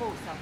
Forza.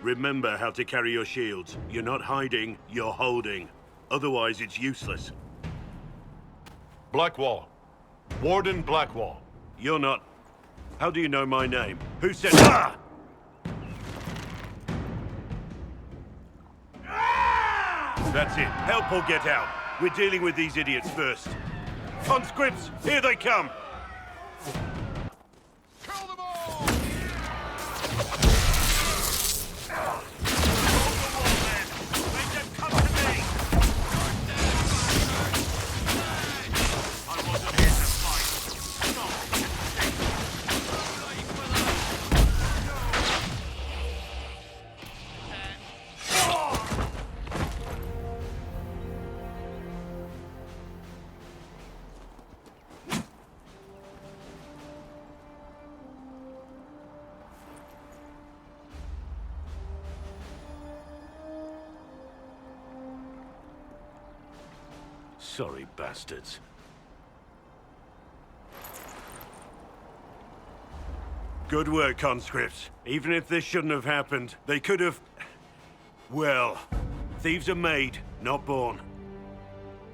Remember how to carry your shields. You're not hiding, you're holding. Otherwise, it's useless. Blackwall. Warden Blackwall. You're not... How do you know my name? Who said... Ah! That's it. Help or get out. We're dealing with these idiots first. Conscripts, here they come! Kill them all! Sorry, bastards. Good work, conscripts. Even if this shouldn't have happened, they could have... Well, thieves are made, not born.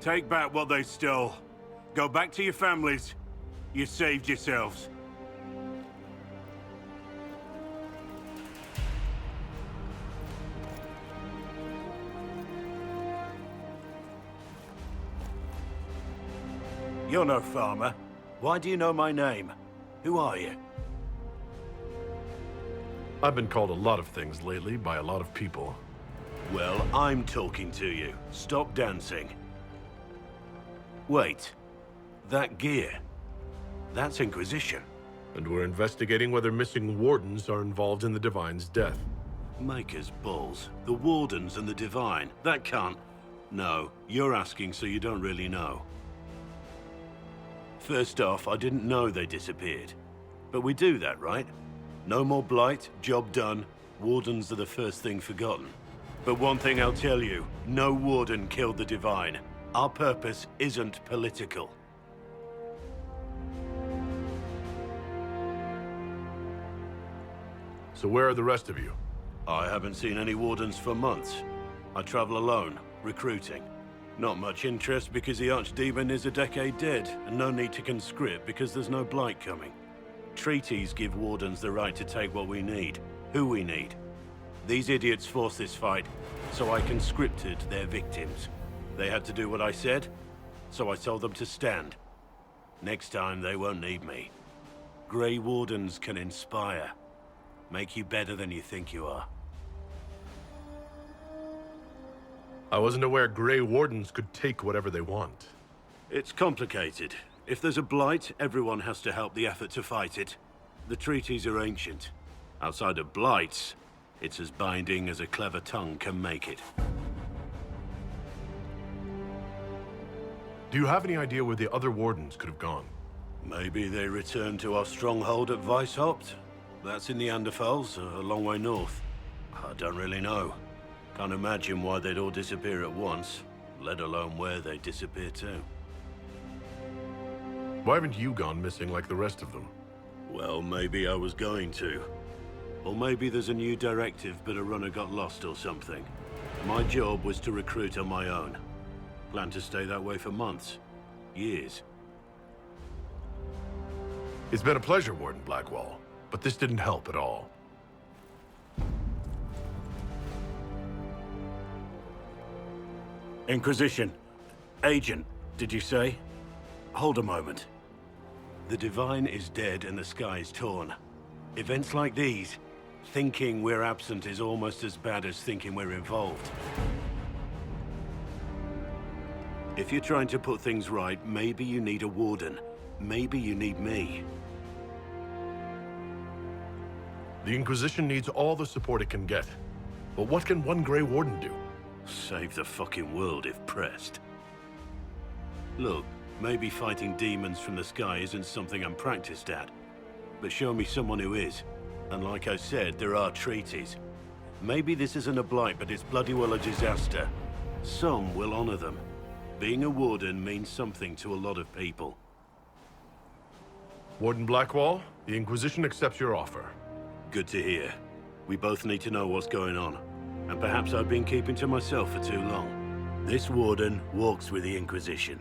Take back what they stole. Go back to your families. You saved yourselves. You're no farmer. Why do you know my name? Who are you? I've been called a lot of things lately by a lot of people. Well, I'm talking to you. Stop dancing. Wait. That gear. That's Inquisition. And we're investigating whether missing wardens are involved in the Divine's death. Maker's balls. The Wardens and the Divine. That can't... No, you're asking so you don't really know. First off, I didn't know they disappeared. But we do that, right? No more blight, job done. Wardens are the first thing forgotten. But one thing I'll tell you, no Warden killed the Divine. Our purpose isn't political. So where are the rest of you? I haven't seen any Wardens for months. I travel alone, recruiting. Not much interest because the Archdemon is a decade dead, and no need to conscript because there's no blight coming. Treaties give Wardens the right to take what we need, who we need. These idiots forced this fight, so I conscripted their victims. They had to do what I said, so I told them to stand. Next time, they won't need me. Grey Wardens can inspire. Make you better than you think you are. I wasn't aware Grey Wardens could take whatever they want. It's complicated. If there's a blight, everyone has to help the effort to fight it. The treaties are ancient. Outside of blights, it's as binding as a clever tongue can make it. Do you have any idea where the other wardens could have gone? Maybe they returned to our stronghold at Weishaupt? That's in the Anderfels, a long way north. I don't really know. Can't imagine why they'd all disappear at once, let alone where they'd disappear to. Why haven't you gone missing like the rest of them? Well, maybe I was going to. Or maybe there's a new directive, but a runner got lost or something. My job was to recruit on my own. Plan to stay that way for months. Years. It's been a pleasure, Warden Blackwall, but this didn't help at all. Inquisition. Agent, did you say? Hold a moment. The Divine is dead and the sky is torn. Events like these, thinking we're absent is almost as bad as thinking we're involved. If you're trying to put things right, maybe you need a warden. Maybe you need me. The Inquisition needs all the support it can get. But what can one Grey Warden do? Save the fucking world if pressed. Look, maybe fighting demons from the sky isn't something I'm practiced at. But show me someone who is. And like I said, there are treaties. Maybe this isn't a blight, but it's bloody well a disaster. Some will honor them. Being a warden means something to a lot of people. Warden Blackwall, the Inquisition accepts your offer. Good to hear. We both need to know what's going on. And perhaps I've been keeping to myself for too long. This warden walks with the Inquisition.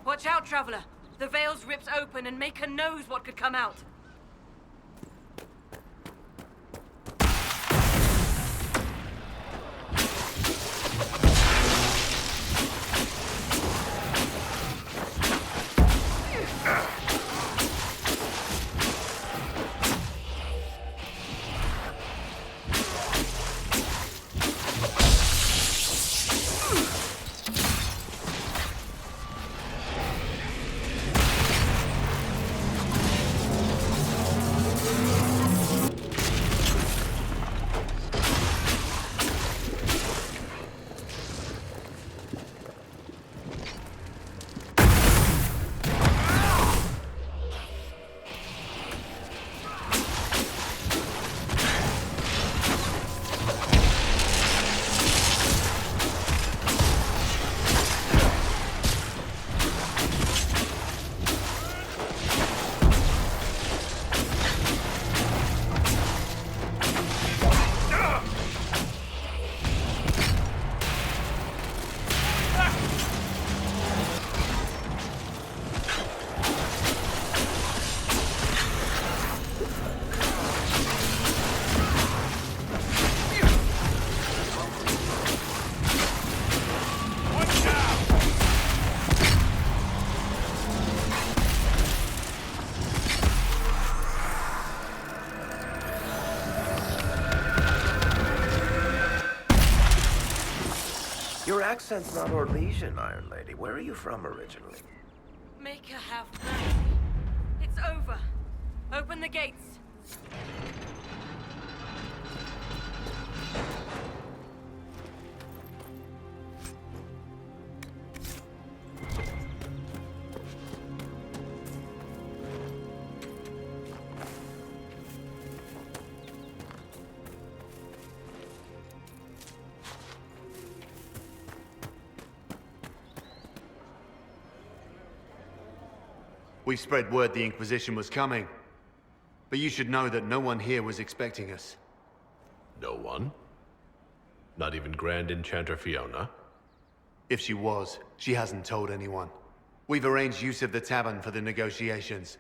Watch out, Traveler. The veil's ripped open and Maker knows what could come out. Your accent's not Orlesian, Iron Lady. Where are you from originally? Maker have mercy. It's over. Open the gates. We've spread word the Inquisition was coming. But you should know that no one here was expecting us. No one? Not even Grand Enchanter Fiona? If she was, she hasn't told anyone. We've arranged use of the tavern for the negotiations.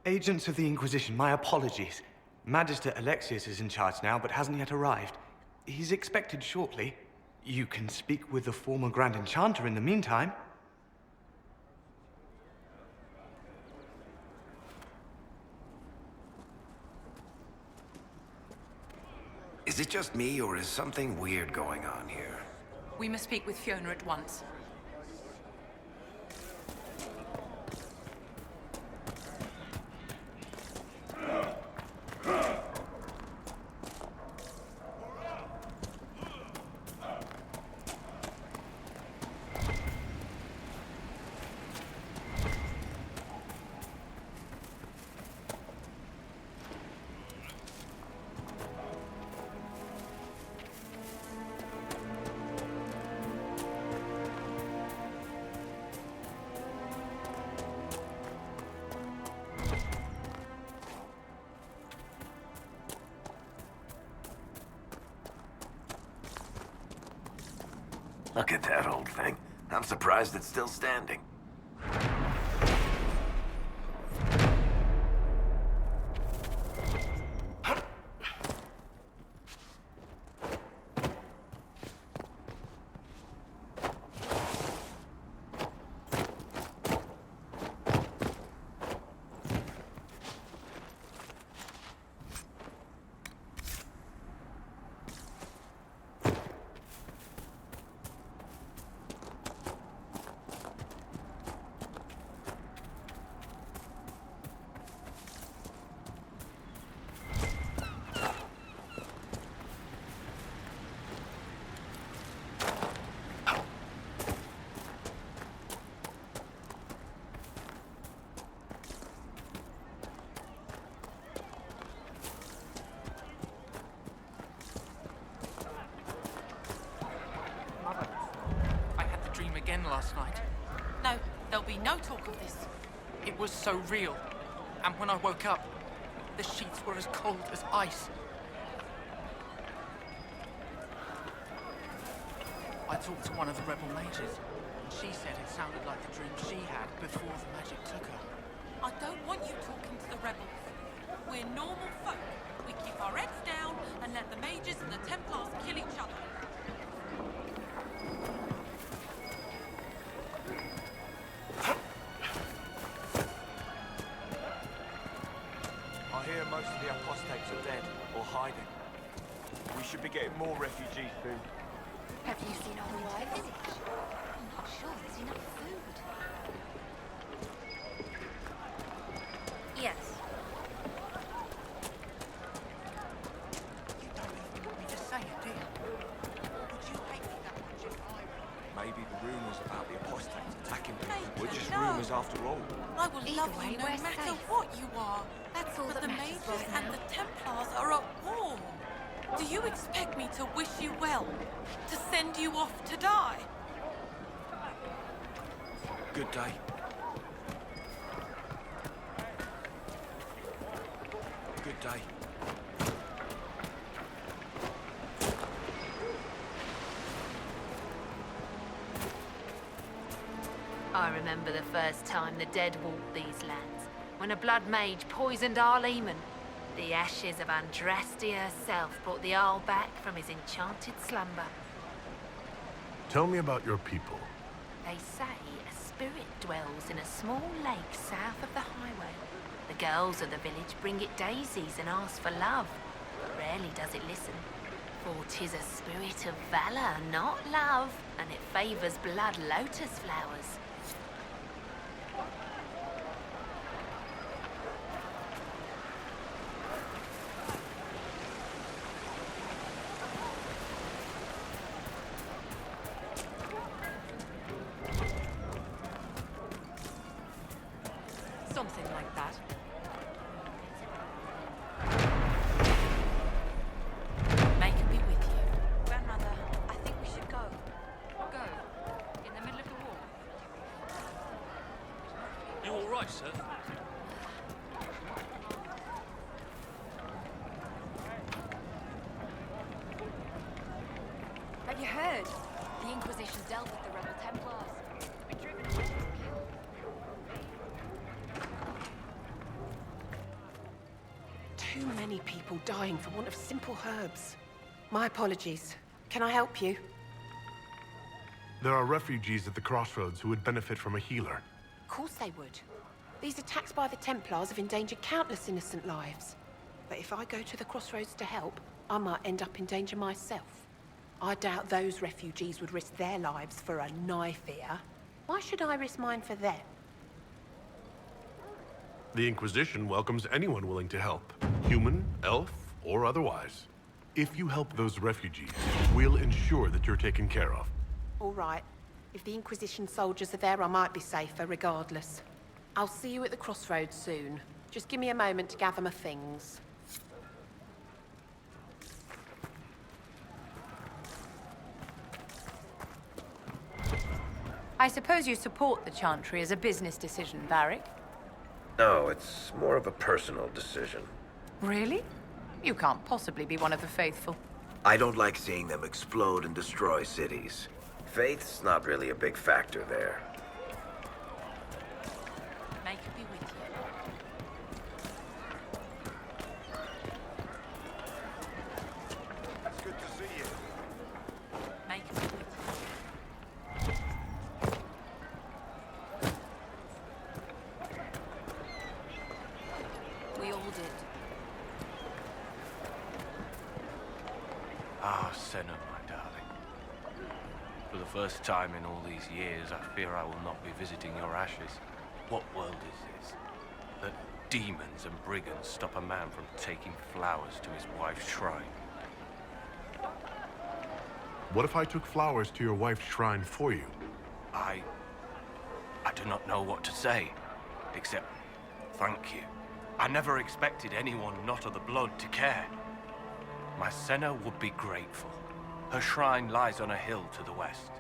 Agents of the Inquisition, my apologies. Magister Alexius is in charge now, but hasn't yet arrived. He's expected shortly. You can speak with the former Grand Enchanter in the meantime. Is it just me, or is something weird going on here? We must speak with Fiona at once. Look at that old thing. I'm surprised it's still standing. Last night. No, there'll be no talk of this. It was so real. And when I woke up, the sheets were as cold as ice. I talked to one of the rebel mages, and she said it sounded like the dream she had before the magic took her. I don't want you talking to the rebels. We're normal folk. We keep our heads down and let the mages and the Templars kill each other. Most of the apostates are dead or hiding. We should be getting more refugees soon. Have you seen our wide village? I'm not sure there's enough food. Yes. You don't even want me to say it, do you? Would you hate me that much if I... Maybe the rumours about the apostates attacking people were just No. rumours after all. I will Either love way, you no we're matter safe. what you are. That's all But that the matters mages right and now. the Templars are at war. Do you expect me to wish you well? To send you off to die? Good day. Good day. I remember the first time the dead walked these lands, when a blood mage poisoned our leman. The ashes of Andraste herself brought the Arl back from his enchanted slumber. Tell me about your people. They say a spirit dwells in a small lake south of the highway. The girls of the village bring it daisies and ask for love, but rarely does it listen. For 'tis a spirit of valor, not love, and it favors blood lotus flowers. Something like that. May can be with you. Grandmother, I think we should go. Go. In the middle of the war. You all right? Aye, sir. Have you heard? The Inquisition dealt with the rebel Templars. Been driven away from kill. Too many people dying for want of simple herbs. My apologies. Can I help you? There are refugees at the crossroads who would benefit from a healer. Of course they would. These attacks by the Templars have endangered countless innocent lives. But if I go to the crossroads to help, I might end up in danger myself. I doubt those refugees would risk their lives for a knife here. Why should I risk mine for them? The Inquisition welcomes anyone willing to help. Human, elf, or otherwise. If you help those refugees, we'll ensure that you're taken care of. All right. If the Inquisition soldiers are there, I might be safer regardless. I'll see you at the crossroads soon. Just give me a moment to gather my things. I suppose you support the Chantry as a business decision, Varric? No, it's more of a personal decision. Really? You can't possibly be one of the faithful. I don't like seeing them explode and destroy cities. Faith's not really a big factor there. May it be with you. It's good to see you. May it be with you. We all did. Ah, Senna, my darling. For the first time in all these years, I fear I will not be visiting your ashes. What world is this? That demons and brigands stop a man from taking flowers to his wife's shrine. What if I took flowers to your wife's shrine for you? I do not know what to say, except thank you. I never expected anyone not of the blood to care. My Senna would be grateful. Her shrine lies on a hill to the west,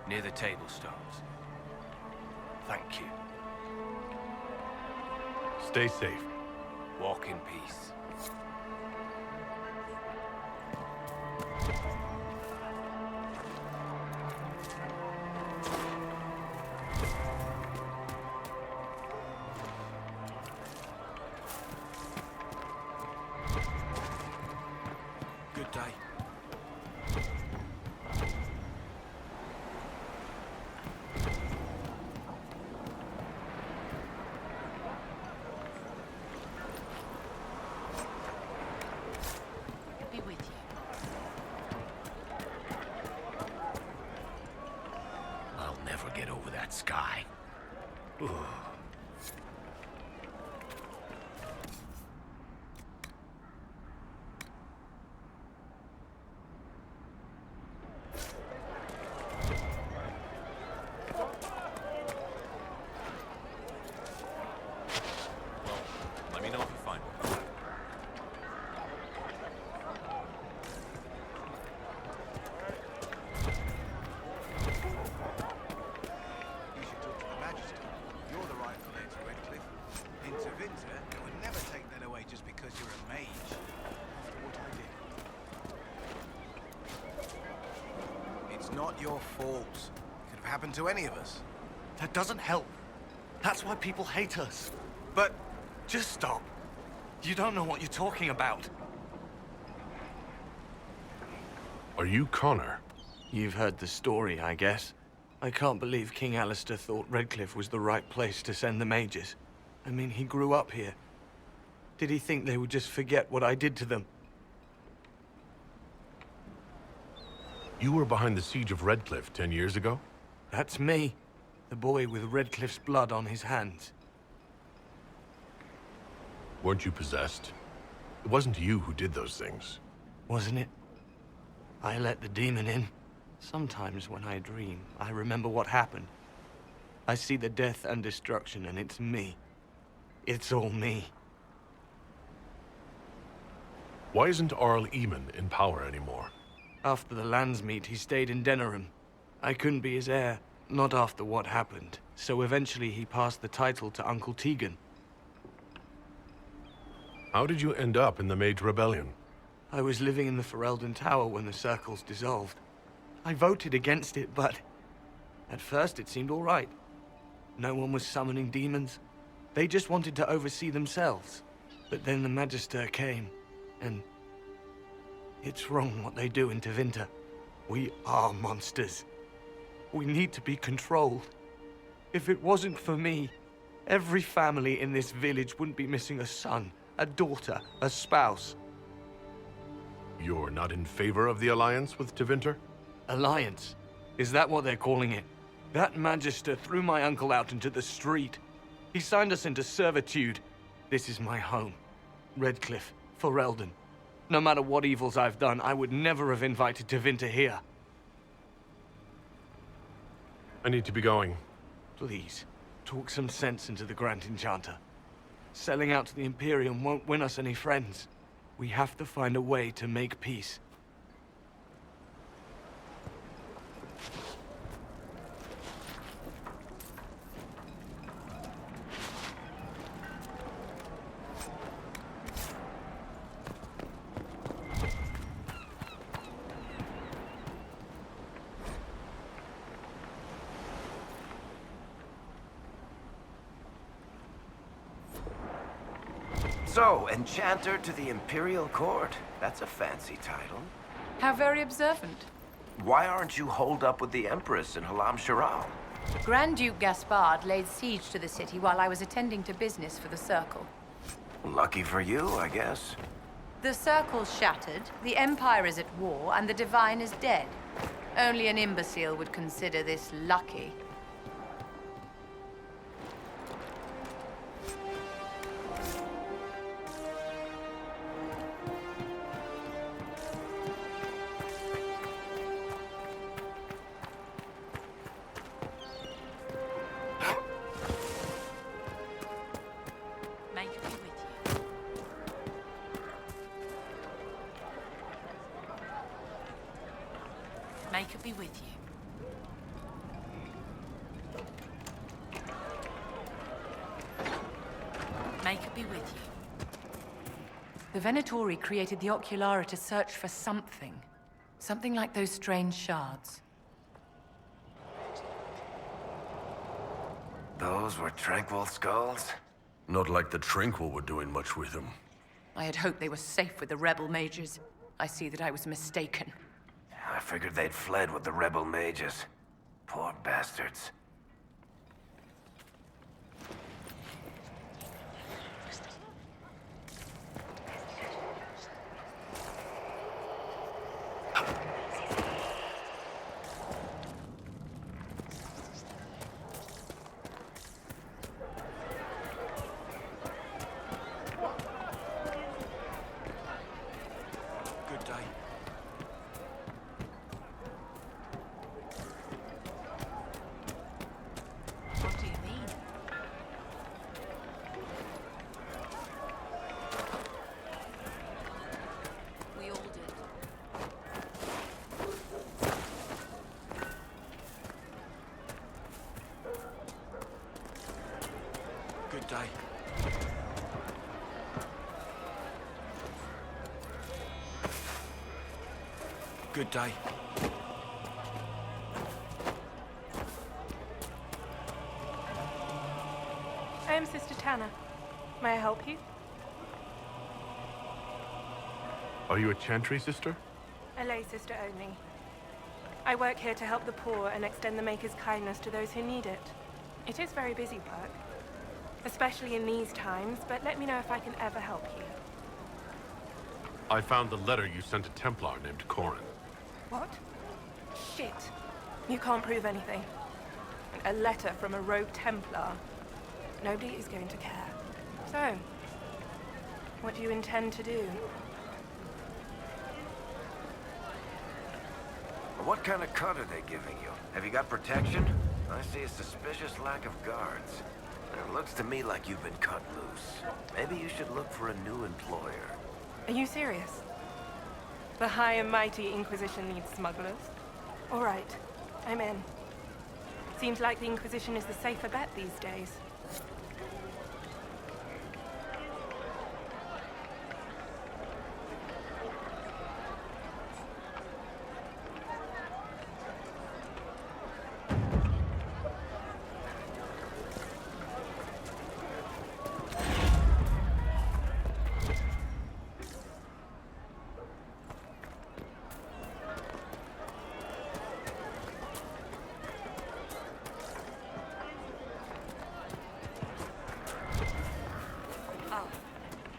near the tablstones. Thank you. Stay safe. Walk in peace. Good day. Be with you. I'll never get over that sky. Let me know if you find one. You should talk to the Magister. You're the rightful heir to Redcliffe. Inquisitor, I would never take that away just because you're a mage. After what I did. It's not your fault. It could have happened to any of us. That doesn't help. That's why people hate us. But Just stop. You don't know what you're talking about. Are you Connor? You've heard the story, I guess. I can't believe King Alistair thought Redcliffe was the right place to send the mages. I mean, he grew up here. Did he think they would just forget what I did to them? You were behind the siege of Redcliffe 10 years ago? That's me. The boy with Redcliffe's blood on his hands. Weren't you possessed? It wasn't you who did those things. Wasn't it? I let the demon in. Sometimes when I dream, I remember what happened. I see the death and destruction, and it's me. It's all me. Why isn't Arl Eamon in power anymore? After the lands meet, he stayed in Denerim. I couldn't be his heir. Not after what happened. So eventually he passed the title to Uncle Tegan. How did you end up in the Mage Rebellion? I was living in the Ferelden Tower when the Circles dissolved. I voted against it, but at first it seemed all right. No one was summoning demons. They just wanted to oversee themselves. But then the Magister came, and it's wrong what they do in Tevinter. We are monsters. We need to be controlled. If it wasn't for me, every family in this village wouldn't be missing a son, a daughter, a spouse. You're not in favor of the alliance with Tevinter? Alliance? Is that what they're calling it? That Magister threw my uncle out into the street. He signed us into servitude. This is my home. Redcliffe, Ferelden. No matter what evils I've done, I would never have invited Tevinter here. I need to be going. Please, talk some sense into the Grand Enchanter. Selling out to the Imperium won't win us any friends. We have to find a way to make peace. So, Enchanter to the Imperial Court. That's a fancy title. How very observant. Why aren't you holed up with the Empress in Halam Sharal? Grand Duke Gaspard laid siege to the city while I was attending to business for the Circle. Lucky for you, I guess. The Circle's shattered, the Empire is at war, and the Divine is dead. Only an imbecile would consider this lucky. May could be with you. May could be with you. The Venatori created the Oculara to search for something. Something like those strange shards. Those were tranquil skulls? Not like the Tranquil were doing much with them. I had hoped they were safe with the rebel mages. I see that I was mistaken. I figured they'd fled with the rebel mages. Poor bastards. Good day. What do you mean? We all did. Good day. Good day. I am Sister Tanner. May I help you? Are you a Chantry sister? A lay sister only. I work here to help the poor and extend the Maker's kindness to those who need it. It is very busy work, especially in these times, but let me know if I can ever help you. I found the letter you sent a Templar named Corin. What? Shit. You can't prove anything. A letter from a rogue Templar. Nobody is going to care. So, what do you intend to do? What kind of cut are they giving you? Have you got protection? I see a suspicious lack of guards. It looks to me like you've been cut loose. Maybe you should look for a new employer. Are you serious? The high and mighty Inquisition needs smugglers? All right, I'm in. Seems like the Inquisition is the safer bet these days.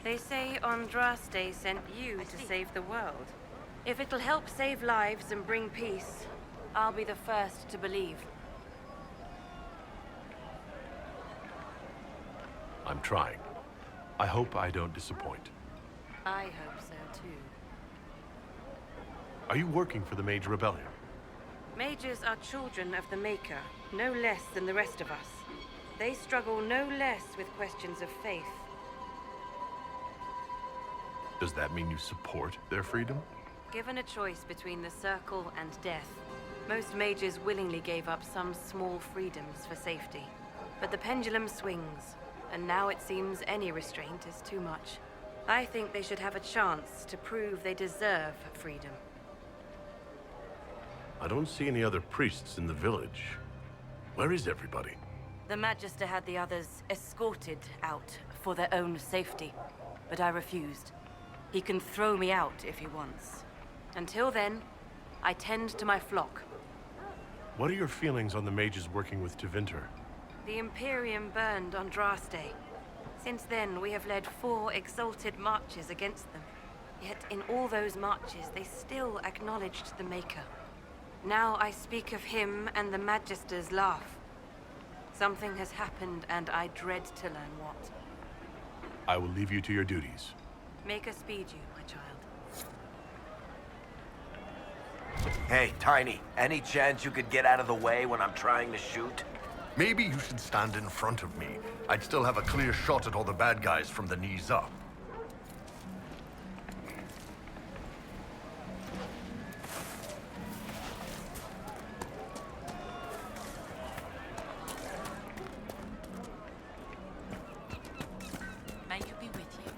They say Andraste sent you to save the world. If it'll help save lives and bring peace, I'll be the first to believe. I'm trying. I hope I don't disappoint. I hope so, too. Are you working for the Mage Rebellion? Mages are children of the Maker, no less than the rest of us. They struggle no less with questions of faith. Does that mean you support their freedom? Given a choice between the Circle and death, most mages willingly gave up some small freedoms for safety. But the pendulum swings, and now it seems any restraint is too much. I think they should have a chance to prove they deserve freedom. I don't see any other priests in the village. Where is everybody? The Magister had the others escorted out for their own safety, but I refused. He can throw me out if he wants. Until then, I tend to my flock. What are your feelings on the mages working with Tevinter? The Imperium burned Andraste. Since then, we have led 4 exalted marches against them. Yet in all those marches, they still acknowledged the Maker. Now I speak of him and the Magisters laugh. Something has happened, and I dread to learn what. I will leave you to your duties. Maker speed you, my child. Hey, Tiny, any chance you could get out of the way when I'm trying to shoot? Maybe you should stand in front of me. I'd still have a clear shot at all the bad guys from the knees up. May you be with you.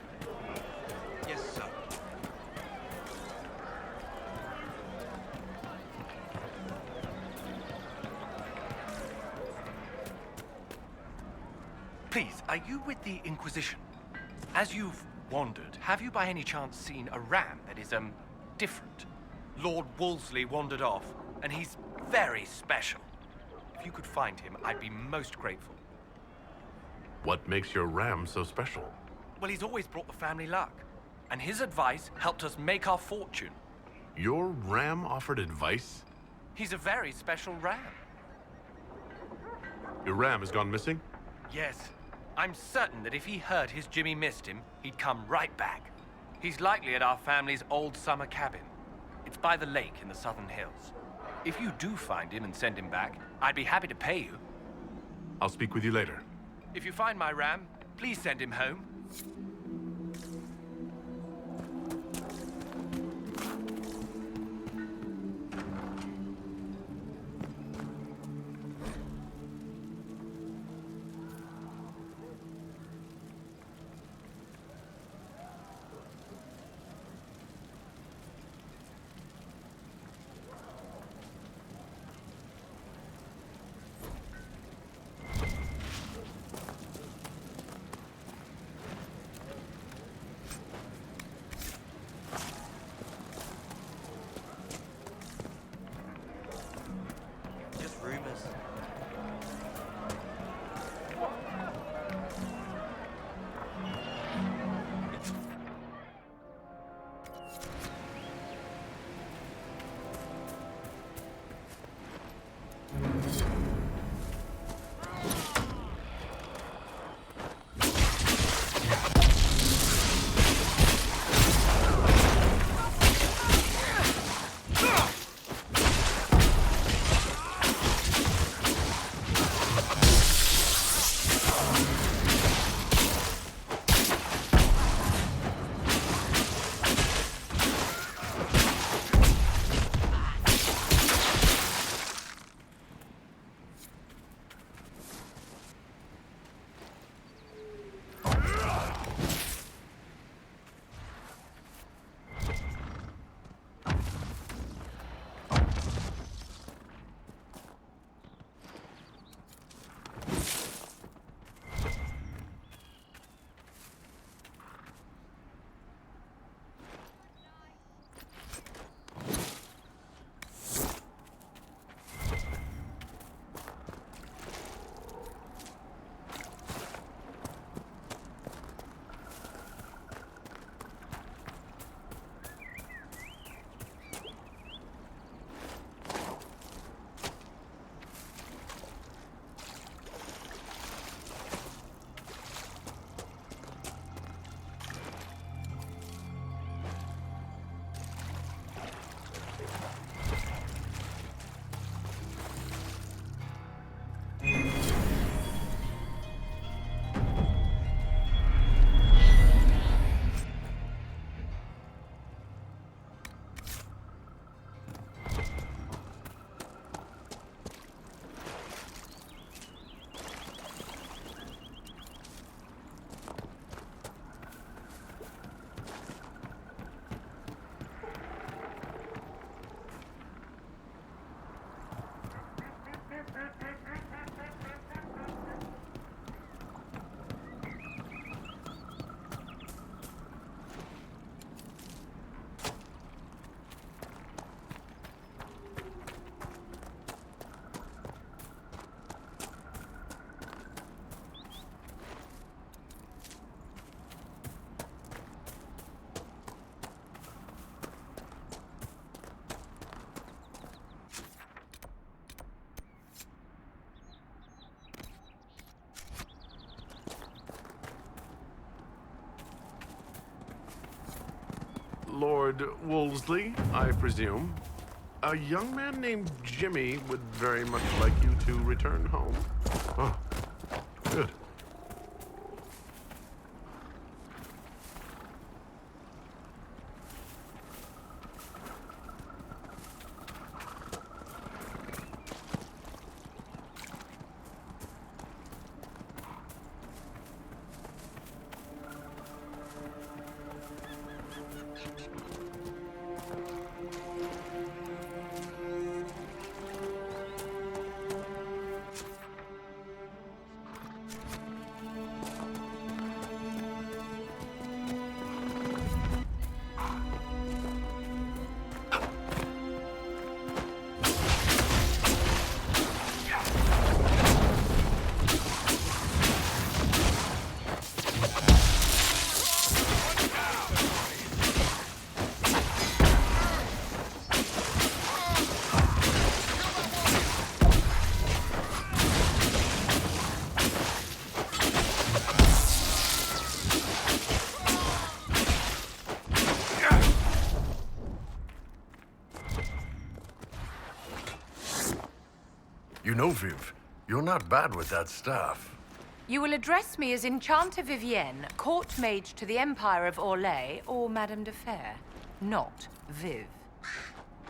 Yes, sir. Please, are you with the Inquisition? As you've wandered, have you by any chance seen a ram that is, different? Lord Wolseley wandered off, and he's very special. If you could find him, I'd be most grateful. What makes your ram so special? Well, he's always brought the family luck, and his advice helped us make our fortune. Your ram offered advice? He's a very special ram. Your ram has gone missing? Yes. I'm certain that if he heard his Jimmy missed him, he'd come right back. He's likely at our family's old summer cabin. It's by the lake in the southern hills. If you do find him and send him back, I'd be happy to pay you. I'll speak with you later. If you find my ram, please send him home. Lord Wolseley, I presume. A young man named Jimmy would very much like you to return home. Oh, good. You know, Viv, you're not bad with that stuff. You will address me as Enchanter Vivienne, Court Mage to the Empire of Orlais, or Madame de Fer, not Viv.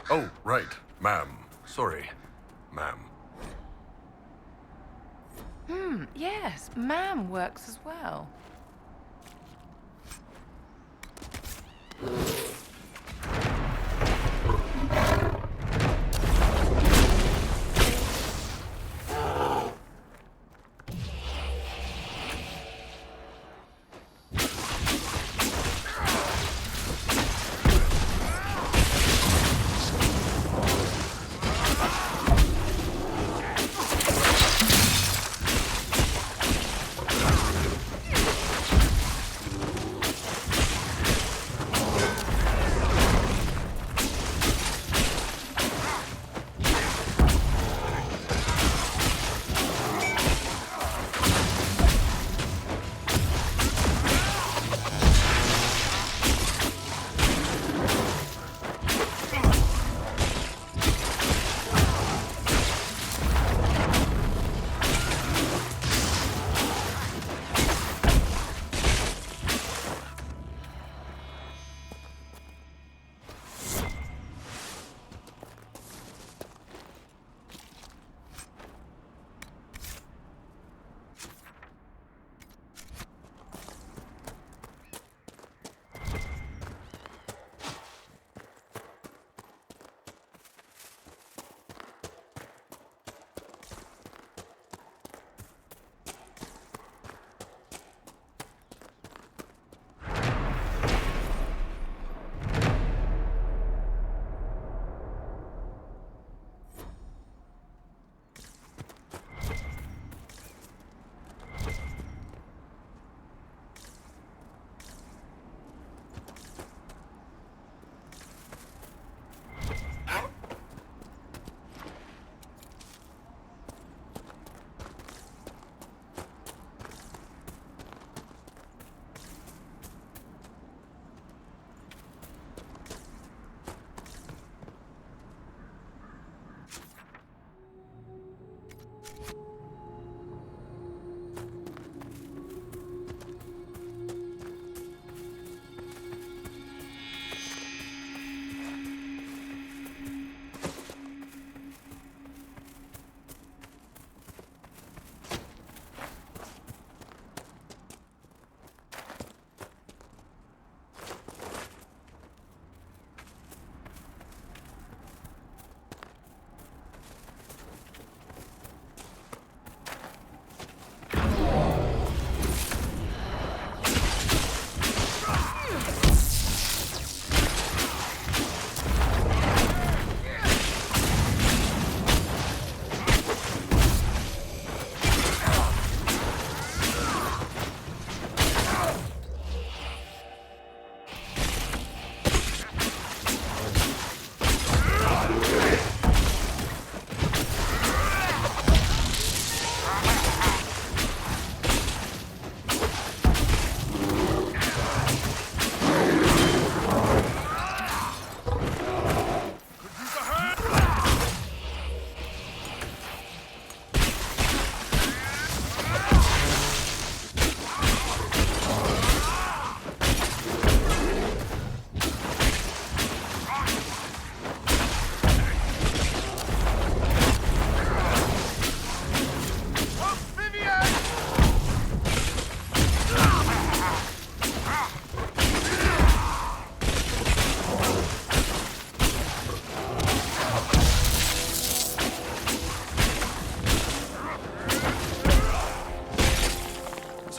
Oh, right. Ma'am. Sorry. Ma'am. Yes, ma'am works as well.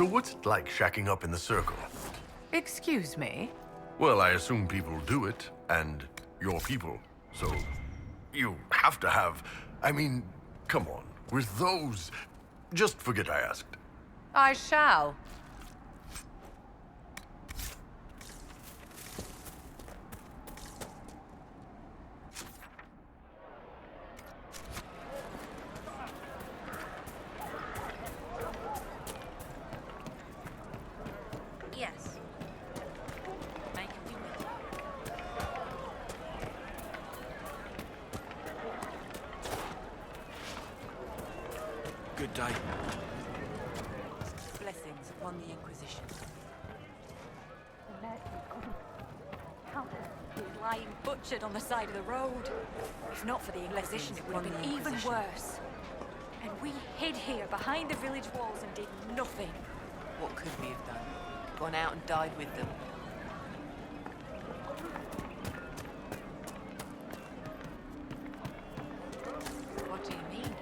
what's it like shacking up in the circle? Excuse me? Well, I assume people do it, and you're people, so you have to have... I mean, come on, with those... Just forget I asked. I shall. Yes. Make it be with you. Good day. Blessings upon the Inquisition. He was lying butchered on the side of the road. If not for the Inquisition, it would have been even worse. And we hid here behind the village walls and did nothing. What could we have done? Gone out and died with them. What do you mean?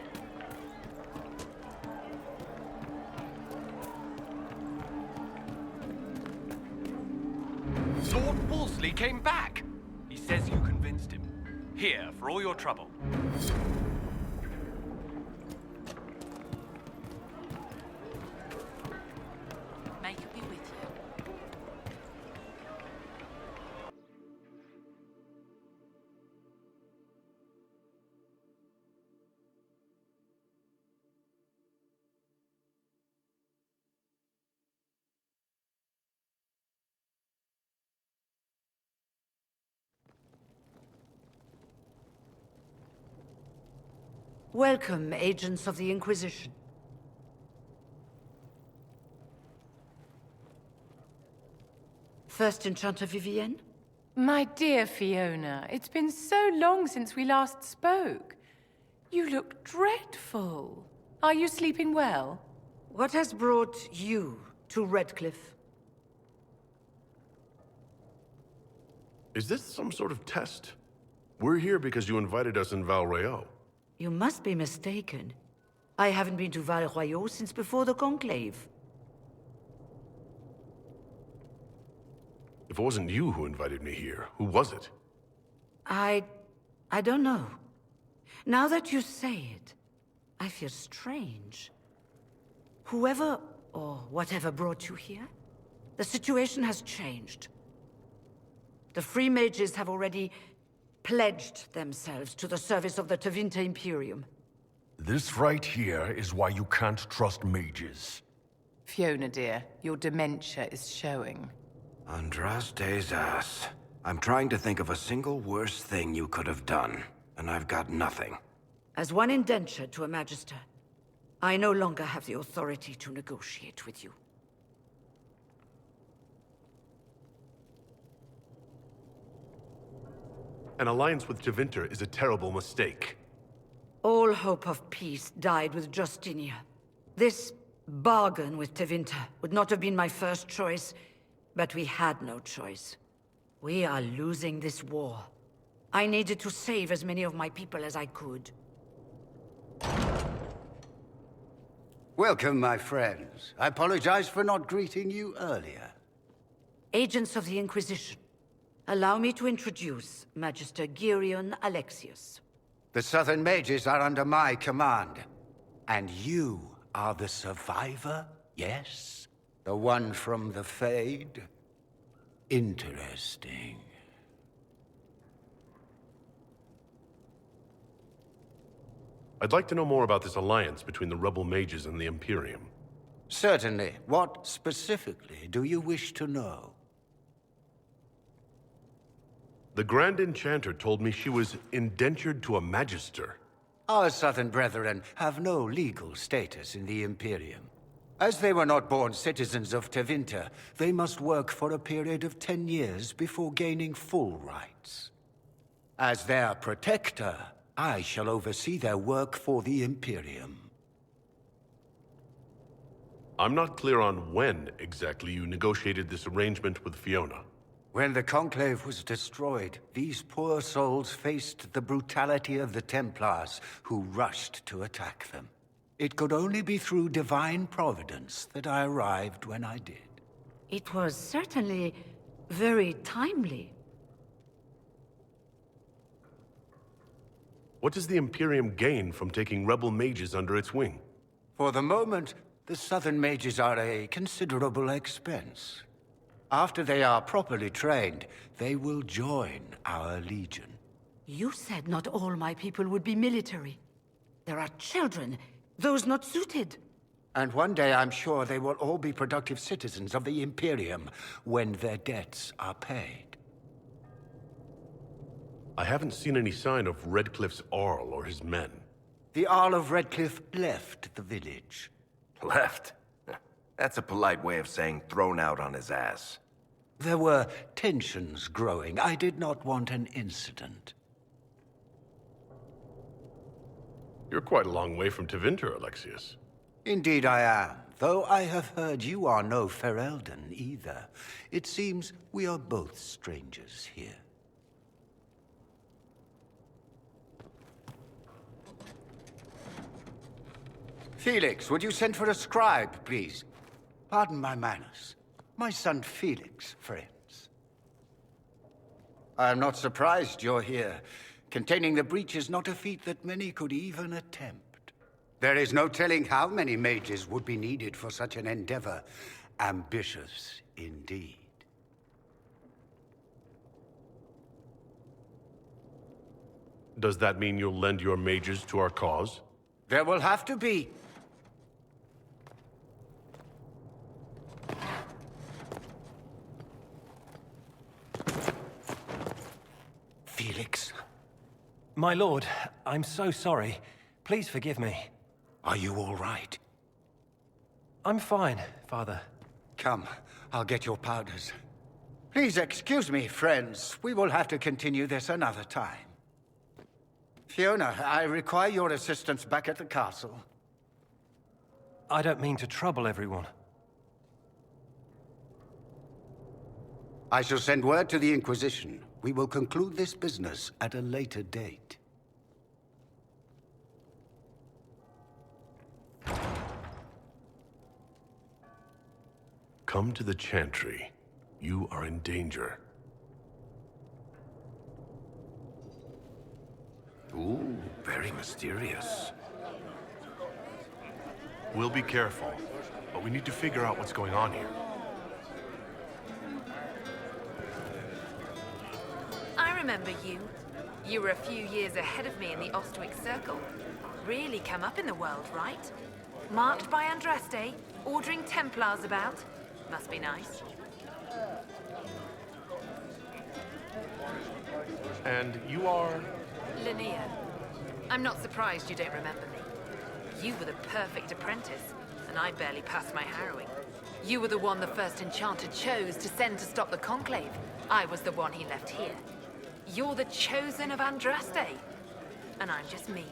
Lord Wolseley came back! He says you convinced him. Here, for all your trouble. Make it be with you. Welcome, agents of the Inquisition. First Enchanter Vivienne? My dear Fiona, it's been so long since we last spoke. You look dreadful. Are you sleeping well? What has brought you to Redcliffe? Is this some sort of test? We're here because you invited us in Val Royeaux. You must be mistaken. I haven't been to Val Royeaux since before the Conclave. If it wasn't you who invited me here, who was it? I don't know. Now that you say it, I feel strange. Whoever or whatever brought you here, the situation has changed. The Free Mages have already pledged themselves to the service of the Tevinter Imperium. This right here is why you can't trust mages. Fiona, dear, your dementia is showing. Andraste's ass. I'm trying to think of a single worse thing you could have done, and I've got nothing. As one indentured to a Magister, I no longer have the authority to negotiate with you. An alliance with Tevinter is a terrible mistake. All hope of peace died with Justinia. This bargain with Tevinter would not have been my first choice, but we had no choice. We are losing this war. I needed to save as many of my people as I could. Welcome, my friends. I apologize for not greeting you earlier. Agents of the Inquisition, allow me to introduce Magister Girion Alexius. The Southern Mages are under my command. And you are the survivor, yes? The one from the Fade? Interesting. I'd like to know more about this alliance between the rebel mages and the Imperium. Certainly. What specifically do you wish to know? The Grand Enchanter told me she was indentured to a Magister. Our Southern brethren have no legal status in the Imperium. As they were not born citizens of Tevinter, they must work for a period of 10 years before gaining full rights. As their protector, I shall oversee their work for the Imperium. I'm not clear on when exactly you negotiated this arrangement with Fiona. When the Conclave was destroyed, these poor souls faced the brutality of the Templars, who rushed to attack them. It could only be through divine providence that I arrived when I did. It was certainly very timely. What does the Imperium gain from taking rebel mages under its wing? For the moment, the Southern mages are a considerable expense. After they are properly trained, they will join our legion. You said not all my people would be military. There are children, those not suited. And one day I'm sure they will all be productive citizens of the Imperium when their debts are paid. I haven't seen any sign of Redcliffe's Arl or his men. The Arl of Redcliffe left the village. Left? That's a polite way of saying thrown out on his ass. There were tensions growing. I did not want an incident. You're quite a long way from Tevinter, Alexius. Indeed I am, though I have heard you are no Ferelden either. It seems we are both strangers here. Felix, would you send for a scribe, please? Pardon my manners. My son Felix, friends. I am not surprised you're here. Containing the breach is not a feat that many could even attempt. There is no telling how many mages would be needed for such an endeavor. Ambitious indeed. Does that mean you'll lend your mages to our cause? There will have to be. Felix. My lord, I'm so sorry. Please forgive me. Are you all right? I'm fine, Father. Come, I'll get your powders. Please excuse me, friends. We will have to continue this another time. Fiona, I require your assistance back at the castle. I don't mean to trouble everyone. I shall send word to the Inquisition. We will conclude this business at a later date. Come to the Chantry. You are in danger. Ooh, very mysterious. We'll be careful, but we need to figure out what's going on here. I remember you. You were a few years ahead of me in the Ostwick Circle. Really come up in the world, right? Marked by Andraste, ordering Templars about. Must be nice. And you are? Linnea. I'm not surprised you don't remember me. You were the perfect apprentice, and I barely passed my harrowing. You were the one the first enchanter chose to send to stop the Conclave. I was the one he left here. You're the chosen of Andraste, and I'm just me.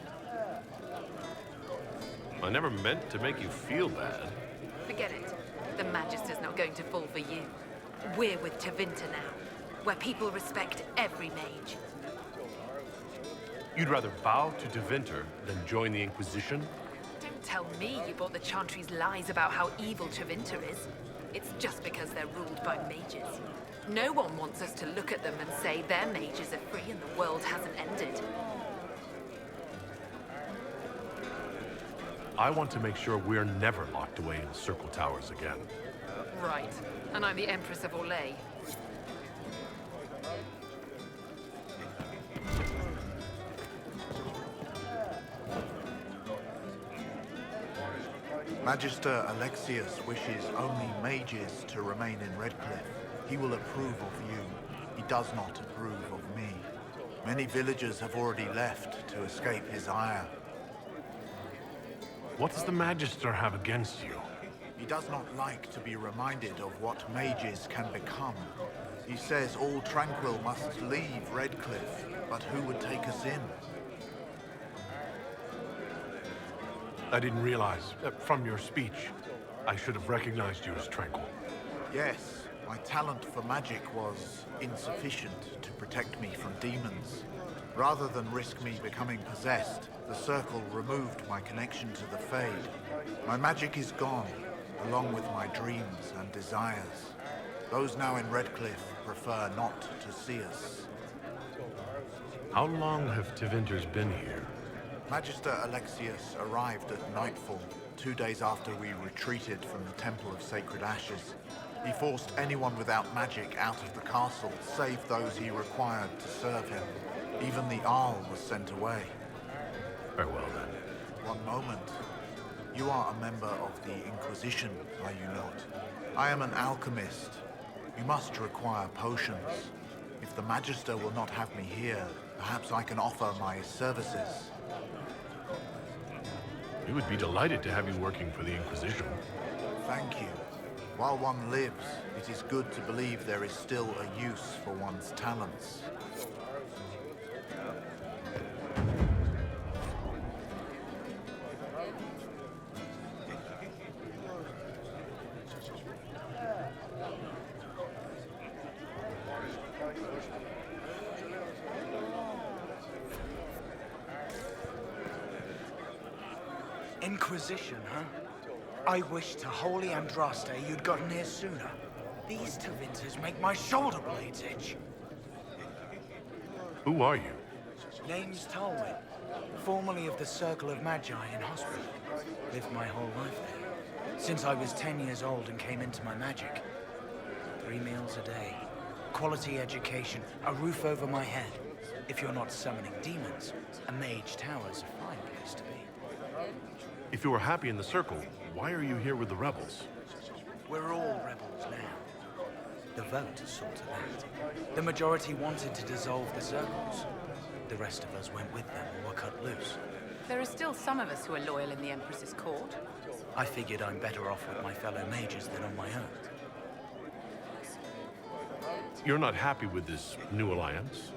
I never meant to make you feel bad. Forget it. The Magister's not going to fall for you. We're with Tevinter now, where people respect every mage. You'd rather bow to Tevinter than join the Inquisition? Don't tell me you bought the Chantry's lies about how evil Tevinter is. It's just because they're ruled by mages. No one wants us to look at them and say their mages are free and the world hasn't ended. I want to make sure we're never locked away in Circle Towers again. Right. And I'm the Empress of Orlais. Magister Alexius wishes only mages to remain in Redcliffe. He will approve of you. He does not approve of me. Many villagers have already left to escape his ire. What does the Magister have against you? He does not like to be reminded of what mages can become. He says all tranquil must leave Redcliffe, but who would take us in? I didn't realize, from your speech, I should have recognized you as Tranquil. Yes, my talent for magic was insufficient to protect me from demons. Rather than risk me becoming possessed, The Circle removed my connection to the Fade. My magic is gone, along with my dreams and desires. Those now in Redcliffe prefer not to see us. How long have Tevinters been here? Magister Alexius arrived at nightfall, 2 days after we retreated from the Temple of Sacred Ashes. He forced anyone without magic out of the castle, save those he required to serve him. Even the Arl was sent away. Farewell, then. One moment. You are a member of the Inquisition, are you not? I am an alchemist. You must require potions. If the Magister will not have me here, perhaps I can offer my services. We would be delighted to have you working for the Inquisition. Thank you. While one lives, it is good to believe there is still a use for one's talents. Inquisition, huh? I wish to holy Andraste you'd gotten here sooner. These Tevinters make my shoulder blades itch. Who are you? Name's Talwyn, formerly of the Circle of Magi in hospital. Lived my whole life there, since I was 10 years old and came into my magic. 3 meals a day, quality education, a roof over my head. If you're not summoning demons, a mage tower's a fine place to be. If you are happy in the Circle, why are you here with the rebels? We're all rebels now. The vote sorted that. The majority wanted to dissolve the Circles. The rest of us went with them and were cut loose. There are still some of us who are loyal in the Empress's court. I figured I'm better off with my fellow mages than on my own. You're not happy with this new alliance?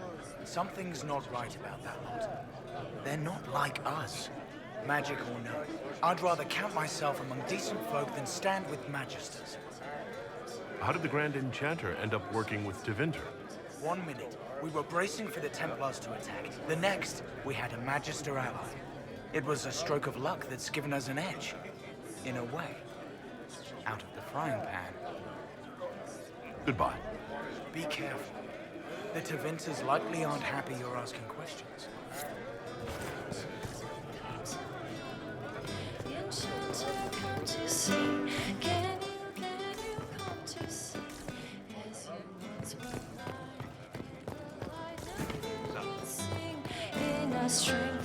Something's not right about that lot. They're not like us. Magic or no, I'd rather count myself among decent folk than stand with magisters. How did the Grand Enchanter end up working with Tevinter? 1 minute, we were bracing for the Templars to attack. The next, we had a Magister ally. It was a stroke of luck that's given us an edge. In a way. Out of the frying pan. Goodbye. Be careful. The Tevinters likely aren't happy you're asking questions. String